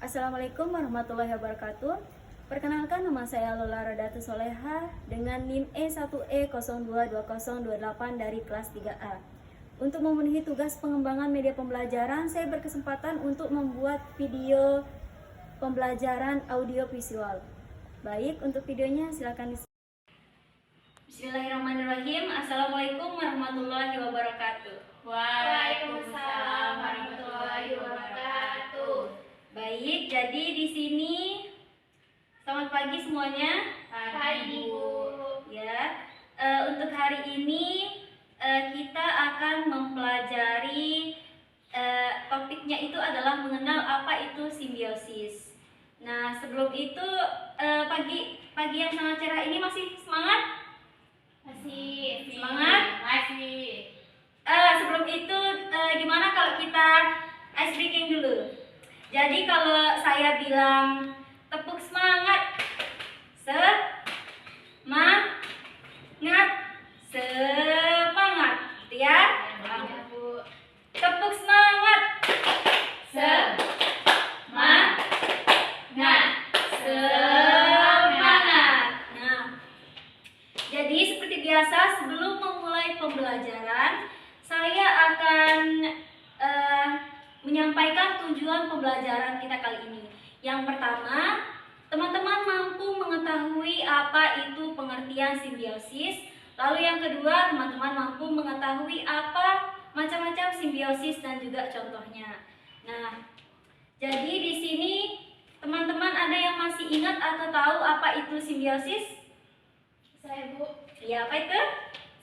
Assalamualaikum warahmatullahi wabarakatuh. Perkenalkan, nama saya Lola Radatu Soleha dengan NIM E1E022028 dari kelas 3A. Untuk memenuhi tugas pengembangan media pembelajaran, saya berkesempatan untuk membuat video pembelajaran audio visual. Baik, untuk videonya silakan. Bismillahirrahmanirrahim. Assalamualaikum warahmatullahi wabarakatuh. Waalaikumsalam warahmatullahi wabarakatuh. Baik, jadi di sini selamat pagi semuanya. Pagi, Bu. Ya, untuk hari ini kita akan mempelajari topiknya itu adalah mengenal apa itu simbiosis. Nah, sebelum itu pagi yang sangat cerah ini masih semangat? Masih Semangat? Masih. Sebelum itu gimana kalau kita ice breaking dulu? Jadi kalau saya bilang tepuk semangat, semangat, gitu ya? Ya, Bu. Tepuk semangat, Semangat. semangat. Nah, jadi seperti biasa sebelum memulai pembelajaran, saya akan menyampaikan tujuan pembelajaran kita kali ini. Yang pertama, teman-teman mampu mengetahui apa itu pengertian simbiosis. Lalu yang kedua, teman-teman mampu mengetahui apa macam-macam simbiosis dan juga contohnya. Nah, jadi di sini teman-teman ada yang masih ingat atau tahu apa itu simbiosis? Saya, Bu. Ya, apa itu?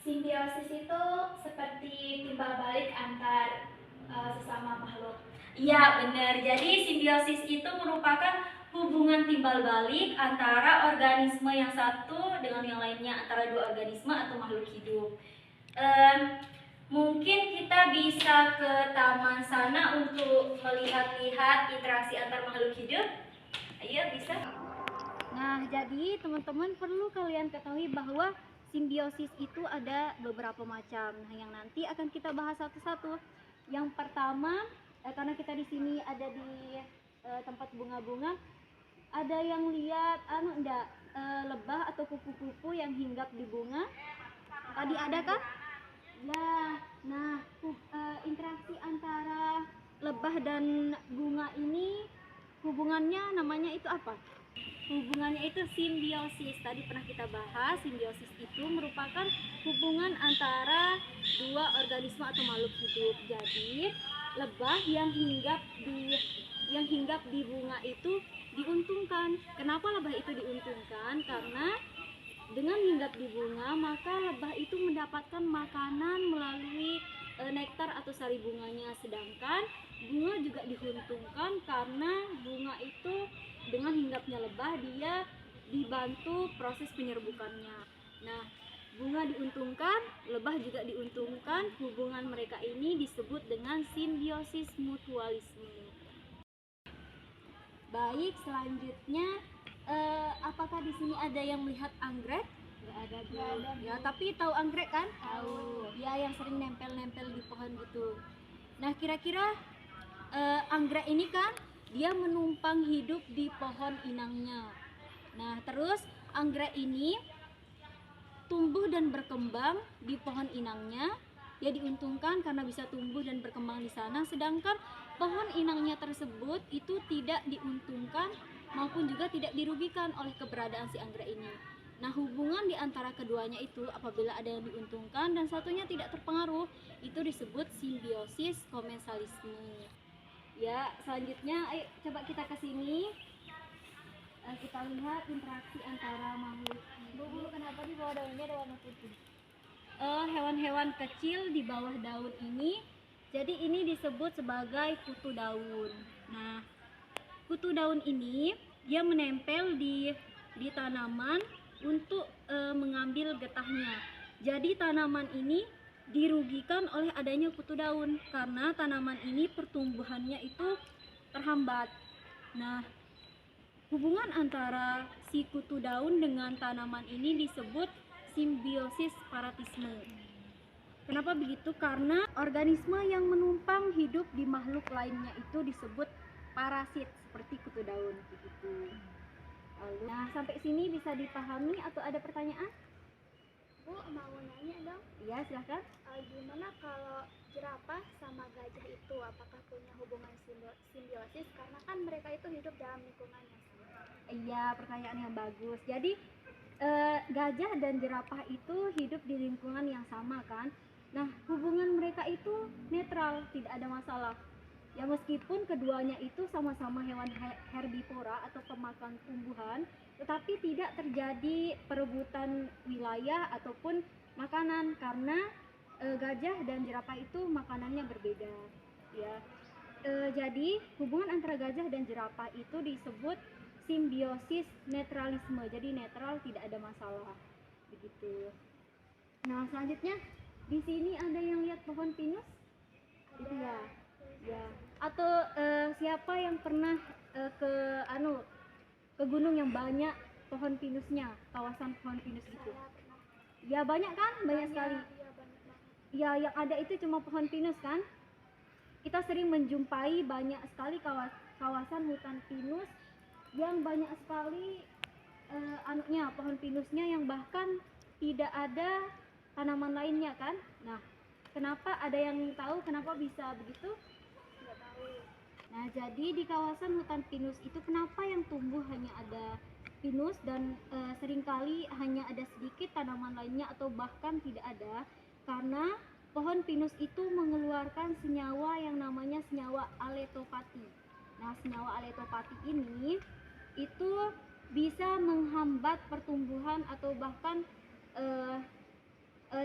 Simbiosis itu seperti timbal balik antar sesama makhluk. Iya, benar. Jadi simbiosis itu merupakan hubungan timbal balik antara organisme yang satu dengan yang lainnya, antara dua organisme atau makhluk hidup. Mungkin kita bisa ke taman sana untuk melihat-lihat interaksi antar makhluk hidup. Ayo, bisa. Nah, jadi teman-teman perlu kalian ketahui bahwa simbiosis itu ada beberapa macam. Nah, yang nanti akan kita bahas satu-satu. Yang pertama, karena kita di sini ada di tempat bunga-bunga, ada yang lihat lebah atau kupu-kupu yang hinggap di bunga? Tadi ada kan? Ya. Nah, interaksi antara lebah dan bunga ini hubungannya namanya itu apa? Hubungannya itu simbiosis. Tadi pernah kita bahas, simbiosis itu merupakan hubungan antara dua organisme atau makhluk hidup. Jadi, lebah yang hinggap di bunga itu diuntungkan. Kenapa lebah itu diuntungkan? Karena dengan hinggap di bunga, maka lebah itu mendapatkan makanan melalui nektar atau sari bunganya. Sedangkan bunga juga diuntungkan karena bunga itu dengan hinggapnya lebah dia dibantu proses penyerbukannya. Nah, bunga diuntungkan, lebah juga diuntungkan. Hubungan mereka ini disebut dengan simbiosis mutualisme. Baik, selanjutnya apakah di sini ada yang melihat anggrek? Nggak ada, Bu. Ya, tapi tahu anggrek kan? Tahu. Ya, yang sering nempel-nempel di pohon gitu. Nah, kira-kira anggrek ini kan dia menumpang hidup di pohon inangnya. Nah, terus anggrek ini tumbuh dan berkembang di pohon inangnya. Dia diuntungkan karena bisa tumbuh dan berkembang di sana, sedangkan pohon inangnya tersebut itu tidak diuntungkan maupun juga tidak dirugikan oleh keberadaan si anggrek ini. Nah, hubungan di antara keduanya itu apabila ada yang diuntungkan dan satunya tidak terpengaruh, itu disebut simbiosis komensalisme. Ya, selanjutnya ayo coba kita ke sini. Kita lihat interaksi antara makhluk. Bu, kenapa di bawah daunnya ada warna putih? Hewan-hewan kecil di bawah daun ini, jadi ini disebut sebagai kutu daun. Nah, kutu daun ini dia menempel di tanaman untuk mengambil getahnya. Jadi tanaman ini dirugikan oleh adanya kutu daun karena tanaman ini pertumbuhannya itu terhambat. Nah, hubungan antara si kutu daun dengan tanaman ini disebut simbiosis paratisme. Kenapa begitu? Karena organisme yang menumpang hidup di makhluk lainnya itu disebut parasit. seperti kutu daun begitu. Lalu, nah sampai sini bisa dipahami atau ada pertanyaan? Bu, mau nanya dong, Iya silahkan. gimana kalau jerapah sama gajah itu apakah punya hubungan simbiosis karena kan mereka itu hidup dalam lingkungan yang sama? Iya, pertanyaan yang bagus. Jadi gajah dan jerapah itu hidup di lingkungan yang sama kan. Nah, hubungan mereka itu netral, tidak ada masalah. Ya meskipun keduanya itu sama-sama hewan herbivora atau pemakan tumbuhan, tetapi tidak terjadi perebutan wilayah ataupun makanan karena gajah dan jerapah itu makanannya berbeda. Ya, jadi hubungan antara gajah dan jerapah itu disebut simbiosis netralisme. Jadi netral, tidak ada masalah. Begitu. Nah, selanjutnya di sini ada yang lihat pohon pinus? Itu ya. Ya. Atau siapa yang pernah ke gunung yang banyak pohon pinusnya, kawasan pohon pinus itu? Saya pernah. Ya banyak kan? Banyak sekali. Iya, banyak banget. Ya, yang ada itu cuma pohon pinus kan? Kita sering menjumpai banyak sekali kawasan hutan pinus yang banyak sekali pohon pinusnya yang bahkan tidak ada tanaman lainnya kan. Nah, kenapa, ada yang tahu kenapa bisa begitu? Nggak tahu. Nah, jadi di kawasan hutan pinus itu kenapa yang tumbuh hanya ada pinus dan seringkali hanya ada sedikit tanaman lainnya atau bahkan tidak ada? Karena pohon pinus itu mengeluarkan senyawa yang namanya senyawa aletopati. Nah, senyawa aletopati ini itu bisa menghambat pertumbuhan atau bahkan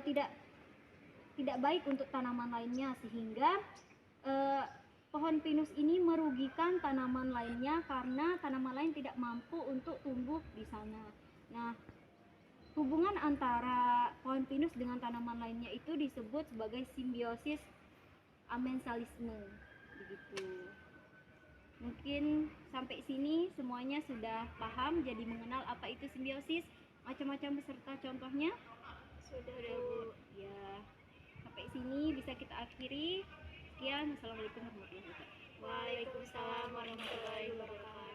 tidak baik untuk tanaman lainnya, sehingga pohon pinus ini merugikan tanaman lainnya karena tanaman lain tidak mampu untuk tumbuh di sana. Nah, hubungan antara pohon pinus dengan tanaman lainnya itu disebut sebagai simbiosis amensalisme begitu. Mungkin sampai sini semuanya sudah paham, jadi mengenal apa itu simbiosis, macam-macam beserta contohnya. Sudah, Bu. Ya, sampai sini bisa kita akhiri. Sekian, assalamualaikum warahmatullahi wabarakatuh. Waalaikumsalam warahmatullahi wabarakatuh.